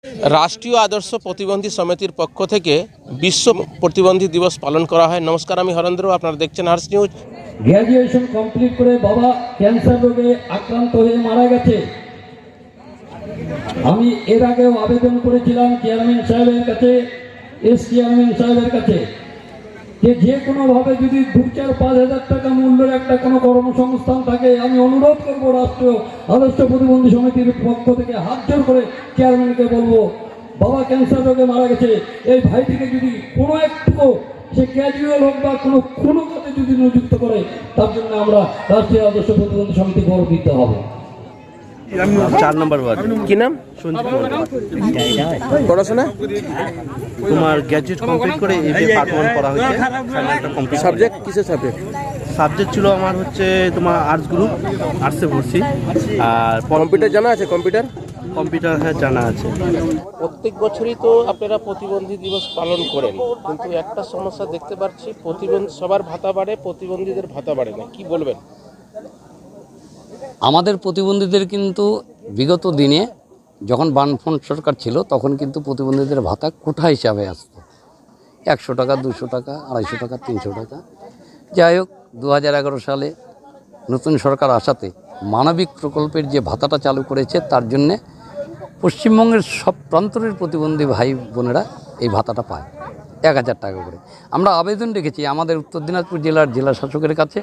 রাষ্ট্রীয় আদর্শ প্রতিবন্ধী সমিতির পক্ষ থেকে বিশ্ব প্রতিবন্ধী দিবস পালন করা হয়। নমস্কার, আমি হরেন্দ্র, আপনারা দেখছেন আর্টস নিউজ। গ্র্যাজুয়েশন কমপ্লিট করে বাবা ক্যান্সার রোগে আক্রান্ত হয়ে মারা গেছে। আমি এর আগেও আবেদন করেছিলাম চেয়ারম্যান সাহেবের কাছে, চেয়ারম্যান সাহেবের কাছে, যে কোনোভাবে যদি 2-4-5 হাজার টাকা মূল্যের একটা কোনো কর্মসংস্থান থাকে, আমি অনুরোধ করবো রাষ্ট্রীয় আদর্শ প্রতিবন্ধী সমিতির পক্ষ থেকে হাত জোর করে চেয়ারম্যানকে বলবো, বাবা ক্যান্সার রোগে মারা গেছে, এই ভাইটিকে যদি কোনো একটু সে ক্যাজুয়াল হোক বা কোনো কাজে যদি নিযুক্ত করে, তার জন্য আমরা রাষ্ট্রীয় আদর্শ প্রতিবন্ধী সমিতি গৌরব দিতে হবে। 4 নম্বর ওয়ার্ড। কি নাম? পড়াশোনা তোমার গ্র্যাজুয়েট কমপ্লিট করে এমএ পার্ট 1 পড়া হয়েছে। ফাইনালটা কমপ্লিট। সাবজেক্ট কিসের সাবজেক্ট? সাবজেক্ট ছিল আমার হচ্ছে তোমার আর্টস গ্রুপ, আর্টসে পড়ছি। আর কম্পিউটার জানা আছে? কম্পিউটার হ্যাঁ জানা আছে। প্রত্যেক বছরই তো আপনারা প্রতিবন্ধী দিবস পালন করেন, কিন্তু একটা সমস্যা দেখতে পাচ্ছি, প্রতিবন্ধী সবার ভাতা বাড়ে, প্রতিবন্ধীদের ভাতা বাড়ে না। কি বলবেন? আমাদের প্রতিবন্ধীদের কিন্তু বিগত দিনে যখন বামফ্রন্ট সরকার ছিল তখন কিন্তু প্রতিবন্ধীদের ভাতা কোঠা হিসাবে আসতো, 100 টাকা, 200 টাকা, 250 টাকা, 300 টাকা। যাই হোক, 2011 সালে নতুন সরকার আসাতে মানবিক প্রকল্পের যে ভাতাটা চালু করেছে, তার জন্যে পশ্চিমবঙ্গের সব প্রান্তরের প্রতিবন্ধী ভাই বোনেরা এই ভাতাটা পায় 1000 টাকা করে। আমরা আবেদন রেখেছি আমাদের উত্তর দিনাজপুর জেলার জেলা শাসকের কাছে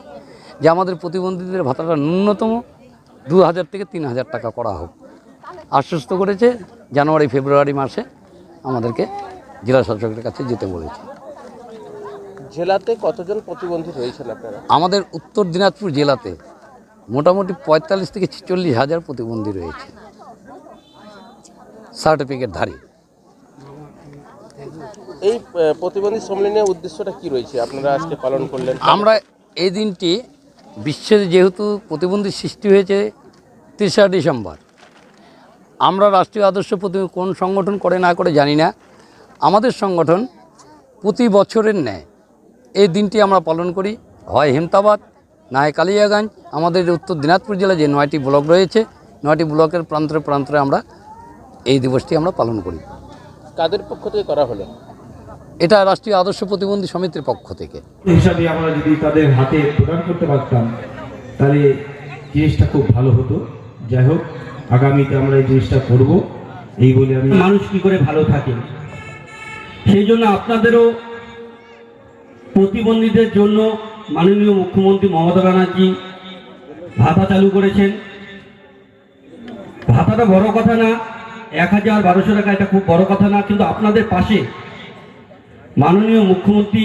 যে আমাদের প্রতিবন্ধীদের ভাতাটা ন্যূনতম 2000 থেকে 3000 টাকা করা হোক। আশ্বস্ত করেছে, জানুয়ারি ফেব্রুয়ারি মাসে আমাদেরকে জেলা শাসকের কাছে যেতে বলেছে। জেলাতে কতজন প্রতিবন্ধী রয়েছেন আপনারা? আমাদের উত্তর দিনাজপুর জেলাতে মোটামুটি 45 থেকে 46 হাজার প্রতিবন্ধী রয়েছে, সার্টিফিকেটধারী। এই প্রতিবন্ধী সম্মেলনের উদ্দেশ্যটা কি রয়েছে আপনারা আজকে পালন করলেন? আমরা এই দিনটি বিশ্বের যেহেতু প্রতিবন্ধী সৃষ্টি হয়েছে 3রা ডিসেম্বর, আমরা রাষ্ট্রীয় আদর্শ কোন সংগঠন করে না করে জানি না, আমাদের সংগঠন প্রতি বছরের ন্যায় এই দিনটি আমরা পালন করি, হয় হেমতাবাদ, না হয় কালিয়াগঞ্জ। আমাদের উত্তর দিনাজপুর জেলায় যে 9টি ব্লক রয়েছে, 9টি ব্লকের প্রান্তরে প্রান্তরে আমরা এই দিবসটি আমরা পালন করি। কাদের পক্ষ থেকে করা হলো? এটা রাষ্ট্রীয় আদর্শ প্রতিবন্ধী সমিতির পক্ষ থেকে। হিসাবে আমরা যদি তাদের হাতে প্রদান করতে পারতাম তাহলে জিনিসটা খুব ভালো হতো। যাই হোক, আগামীতে আমরা এই জিনিসটা করব, এই বলে আমি মানুষ কি করে ভালো থাকে, সেই জন্য আপনাদেরও প্রতিবন্ধীদের জন্য মাননীয় মুখ্যমন্ত্রী মমতা ব্যানার্জি ভাতা চালু করেছেন। ভাতাটা বড় কথা না, 1000-1200 টাকা, এটা খুব বড় কথা না, কিন্তু আপনাদের পাশে মাননীয় মুখ্যমন্ত্রী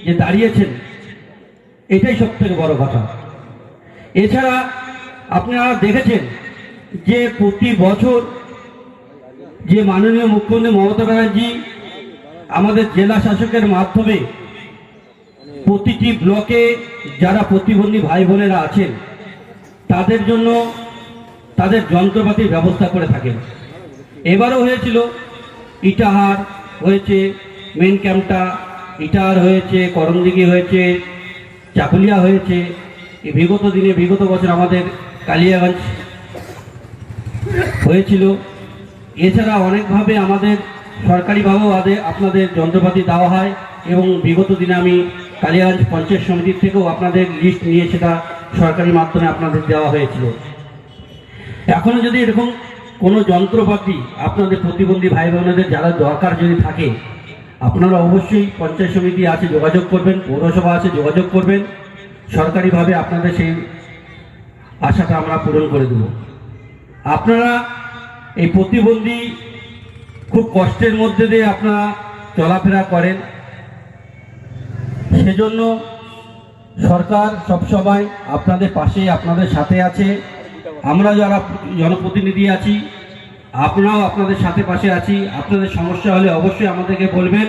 যে দাঁড়িয়েছেন, এটাই সবথেকে বড় কথা। এছাড়া আপনারা দেখেছেন যে প্রতি বছর যে মাননীয় মুখ্যমন্ত্রী মমতা ব্যানার্জি আমাদের জেলা শাসকের মাধ্যমে প্রতিটি ব্লকে যারা প্রতিবন্ধী ভাই বোনেরা আছেন তাদের জন্য তাদের যন্ত্রপাতির ব্যবস্থা করে থাকেন। এবারও হয়েছিল, ইটাহার হয়েছে, মেন ক্যাম্পটা ইটাহার হয়েছে, করমদিঘি হয়েছে, চাকুলিয়া হয়েছে। বিগত দিনে বিগত বছর আমাদের কালিয়াগঞ্জ হয়েছিল। এছাড়া অনেকভাবে আমাদের সরকারিভাবেও আপনাদের যন্ত্রপাতি দেওয়া হয়, এবং বিগত দিনে আমি কালিয়াগঞ্জ পঞ্চায়েত সমিতির থেকেও আপনাদের লিস্ট নিয়ে সেটা সরকারি মাধ্যমে আপনাদের দেওয়া হয়েছিল। এখনও যদি এরকম কোনো যন্ত্রপাতি আপনাদের প্রতিবন্ধী ভাই বোনেদের যারা দরকার যদি থাকে, আপনারা অবশ্যই পঞ্চায়েত সমিতি আছে যোগাযোগ করবেন, পৌরসভা আছে যোগাযোগ করবেন। সরকারিভাবে আপনাদের সেই আশাটা আমরা পূরণ করে দেব। আপনারা এই প্রতিবন্ধী খুব কষ্টের মধ্যে দিয়ে আপনারা চলাফেরা করেন, সেজন্য সরকার সবসময় আপনাদের পাশে, আপনাদের সাথে আছে। আমরা যারা জনপ্রতিনিধি আছি, আপনারাও আপনাদের সাথে পাশে আছি। আপনাদের সমস্যা হলে অবশ্যই আমাদেরকে বলবেন,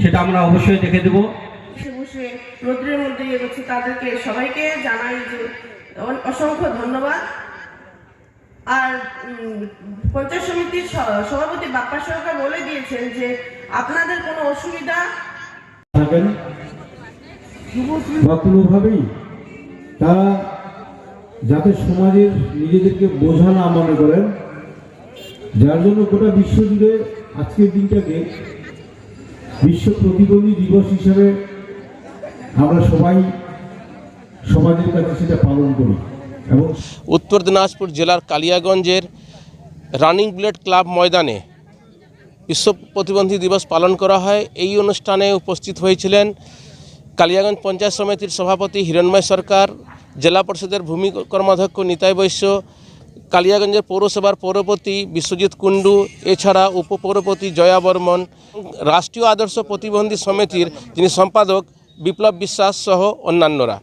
সেটা আমরা অবশ্যই দেখে দেব। বসে রোদ্রের মধ্যে এগোচ্ছে, তাদেরকে সবাইকে জানাই যে অসংখ্য ধন্যবাদ। আর পঞ্চায়েত সমিতির সভাপতি বাপ্পা সরকার বলে দিয়েছেন যে আপনাদের কোনো অসুবিধা বা কোনোভাবেই তারা যাতে সমাজের নিজেদেরকে বোঝা না মনে করেন, যার জন্য গোটা বিশ্ব জুড়ে আজকের দিনটাকে বিশ্ব প্রতিবন্ধী দিবস হিসেবে আমরা সবাই সমাজের কাছে সেটা পালন করি। এবং উত্তর দিনাজপুর জেলার কালিয়াগঞ্জের রানিং ব্লেড ক্লাব ময়দানে বিশ্ব প্রতিবন্ধী দিবস পালন করা হয়। এই অনুষ্ঠানে উপস্থিত হয়েছিলেন কালিয়াগঞ্জ পঞ্চায়েত সমিতির সভাপতি হিরণময় সরকার, জেলা পরিষদের ভূমি কর্মাধ্যক্ষ নিতাই বৈশ্য, কালিয়াগঞ্জের পৌরসভার পৌরপতি বিশ্বজিৎ কুণ্ডু, এছাড়া উপপৌরপতি জয়া বর্মন, রাষ্ট্রীয় আদর্শ প্রতিবন্ধী সমিতির যিনি সম্পাদক বিপ্লব বিশ্বাস সহ অন্যান্যরা।